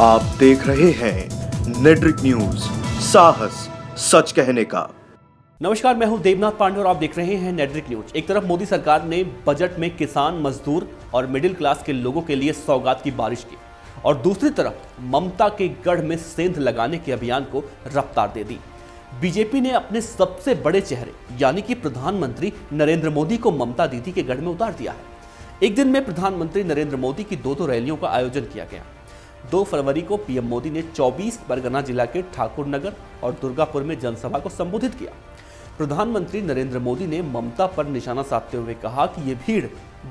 आप देख रहे हैं नेट्रिक न्यूज, साहस सच कहने का। नमस्कार, मैं हूं देवनाथ पांडे और आप देख रहे हैं नेट्रिक न्यूज। एक तरफ मोदी सरकार ने बजट में किसान, मजदूर और मिडिल क्लास के लोगों के लिए सौगात की बारिश की और दूसरी तरफ ममता के गढ़ में सेंध लगाने के अभियान को रफ्तार दे दी। बीजेपी ने अपने सबसे बड़े चेहरे यानी कि प्रधानमंत्री नरेंद्र मोदी को ममता दीदी के गढ़ में उतार दिया है। एक दिन में प्रधानमंत्री नरेंद्र मोदी की दो रैलियों का आयोजन किया गया। 2 फरवरी को पीएम मोदी ने 24 परगना जिला के ठाकुर नगर और दुर्गापुर में जनसभा को संबोधित किया। प्रधानमंत्री नरेंद्र मोदी ने ममता पर निशाना साधते हुए कहा कि ये भीड़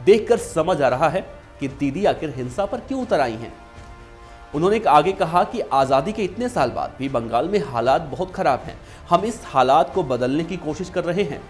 देखकर समझ आ रहा है कि दीदी आखिर हिंसा पर क्यों उतर आई हैं। उन्होंने आगे कहा कि आज़ादी के इतने साल बाद भी बंगाल में हालात बहुत खराब हैं। हम इस हालात को बदलने की कोशिश कर रहे हैं।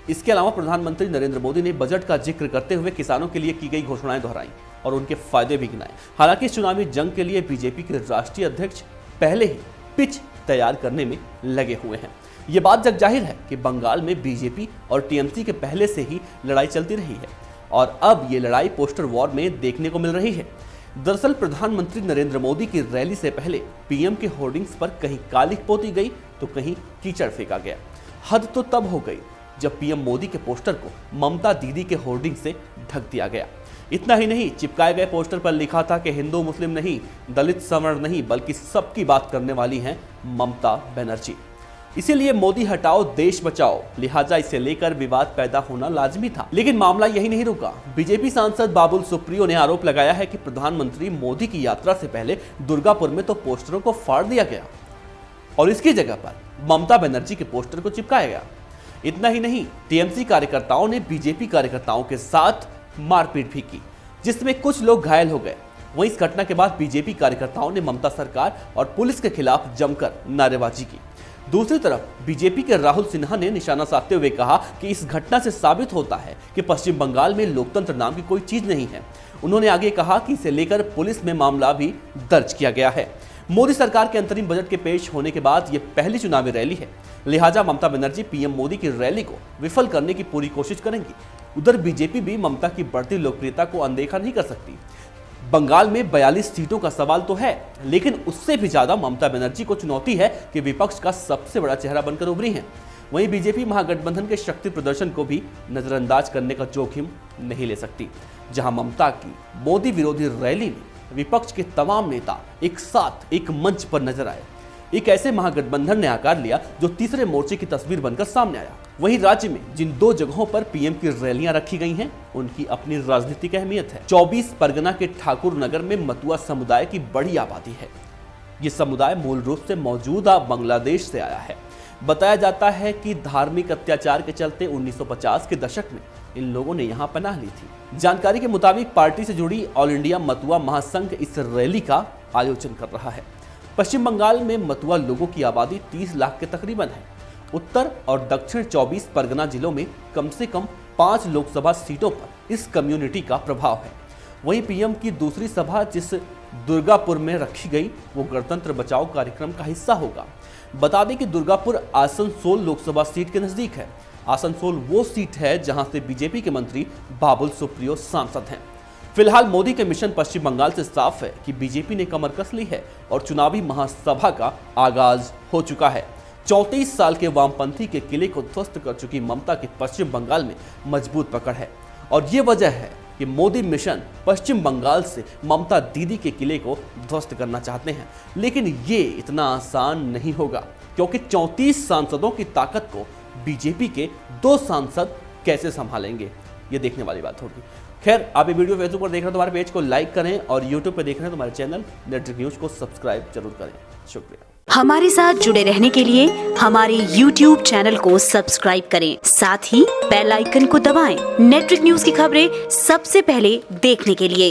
इसके अलावा प्रधानमंत्री नरेंद्र मोदी ने बजट का जिक्र करते हुए किसानों के लिए की गई घोषणाएं दोहराई और उनके फायदे भी गिनाए। हालांकि इस चुनावी जंग के लिए बीजेपी के राष्ट्रीय अध्यक्ष पहले ही पिच तैयार करने में लगे हुए हैं। ये बात जग जाहिर है कि बंगाल में बीजेपी और टीएमसी के पहले से ही लड़ाई चलती रही है और अब ये लड़ाई पोस्टर वॉर में देखने को मिल रही है। दरअसल प्रधानमंत्री नरेंद्र मोदी की रैली से पहले पीएम के होर्डिंग्स पर कहीं कालिख पोती गई तो कहीं कीचड़ फेंका गया। हद तो तब हो गई जब पीएम मोदी के पोस्टर को ममता दीदी के होर्डिंग से ढक दिया गया। इतना ही नहीं, चिपकाए गए पोस्टर पर लिखा था कि हिंदू मुस्लिम नहीं, दलित सवर्ण नहीं, बल्कि सबकी बात करने वाली हैं ममता बनर्जी। इसीलिए मोदी हटाओ देश बचाओ, लिहाजा इसे लेकर विवाद पैदा होना लाजमी था। लेकिन मामला यही नहीं रुका। बीजेपी सांसद बाबुल सुप्रियो ने आरोप लगाया है कि प्रधानमंत्री मोदी की यात्रा से पहले दुर्गापुर में तो पोस्टरों को फाड़ दिया गया और इसकी जगह पर ममता बनर्जी के पोस्टर को चिपकाया गया। इतना ही नहीं, टीएमसी कार्यकर्ताओं ने बीजेपी कार्यकर्ताओं के साथ मारपीट भी की, जिसमें कुछ लोग घायल हो गए। वहीं इस घटना के बाद बीजेपी कार्यकर्ताओं ने ममता सरकार और पुलिस के खिलाफ जमकर नारेबाजी की। दूसरी तरफ बीजेपी के राहुल सिन्हा ने निशाना साधते हुए कहा कि इस घटना से साबित होता है कि पश्चिम बंगाल में लोकतंत्र नाम की कोई चीज नहीं है। उन्होंने आगे कहा कि इसे लेकर पुलिस में मामला भी दर्ज किया गया है। मोदी सरकार के अंतरिम बजट के पेश होने के बाद यह पहली चुनावी रैली है, लिहाजा ममता बनर्जी पीएम मोदी की रैली को विफल करने की पूरी कोशिश करेंगी। उधर बीजेपी भी ममता की बढ़ती लोकप्रियता को अनदेखा नहीं कर सकती। बंगाल में 42 सीटों का सवाल तो है, लेकिन उससे भी ज्यादा ममता बनर्जी को चुनौती है कि विपक्ष का सबसे बड़ा चेहरा बनकर उभरी हैं। वहीं बीजेपी महागठबंधन के शक्ति प्रदर्शन को भी नजरअंदाज करने का जोखिम नहीं ले सकती। जहां ममता की मोदी विरोधी रैली में विपक्ष के तमाम नेता एक साथ एक मंच पर नजर आए। एक ऐसे महागठबंधन ने आकार लिया जो तीसरे मोर्चे की तस्वीर बनकर सामने आया। वहीं राज्य में जिन 2 जगहों पर पीएम की रैलियां रखी गई हैं, उनकी अपनी राजनीतिक अहमियत है। 24 परगना के ठाकुर नगर में मतुआ समुदाय की बड़ी आबादी है। ये समुदाय मूल रूप से मौजूदा बांग्लादेश से आया है। बताया जाता है कि धार्मिक अत्याचार के चलते 1950 के दशक में इन लोगों ने यहाँ पनाह ली थी। जानकारी के मुताबिक पार्टी से जुड़ी ऑल इंडिया मतुआ महासंघ इस रैली का आयोजन कर रहा है। पश्चिम बंगाल में मतुआ लोगों की आबादी 30 लाख के तकरीबन है। उत्तर और दक्षिण 24 परगना जिलों में कम से कम 5 लोकसभा सीटों पर इस कम्युनिटी का प्रभाव है। वहीं पीएम की दूसरी सभा जिस दुर्गापुर में रखी गई वो गणतंत्र बचाओ कार्यक्रम का हिस्सा होगा। बता दें कि दुर्गापुर आसनसोल लोकसभा सीट के नजदीक है। आसनसोल वो सीट है जहां से बीजेपी के मंत्री बाबुल सुप्रियो सांसद हैं। फिलहाल मोदी के मिशन पश्चिम बंगाल से साफ है कि बीजेपी ने कमर कस ली है और चुनावी महासभा का आगाज हो चुका है। 34 साल के वामपंथी के किले को ध्वस्त कर चुकी ममता की पश्चिम बंगाल में मजबूत पकड़ है और ये वजह है कि मोदी मिशन पश्चिम बंगाल से ममता दीदी के किले को ध्वस्त करना चाहते हैं। लेकिन ये इतना आसान नहीं होगा, क्योंकि 34 सांसदों की ताकत को बीजेपी के 2 सांसद कैसे संभालेंगे, ये देखने वाली बात होगी। खैर, आप ये वीडियो फेसबुक पर देख रहे हैं तो हमारे पेज को लाइक करें और यूट्यूब पर देख रहे हैं तो हमारे चैनल नेट्रिक न्यूज को सब्सक्राइब जरूर करें। शुक्रिया। हमारे साथ जुड़े रहने के लिए हमारे YouTube चैनल को सब्सक्राइब करें, साथ ही बेल आइकन को दबाएं। नेट्रिक न्यूज की खबरें सबसे पहले देखने के लिए।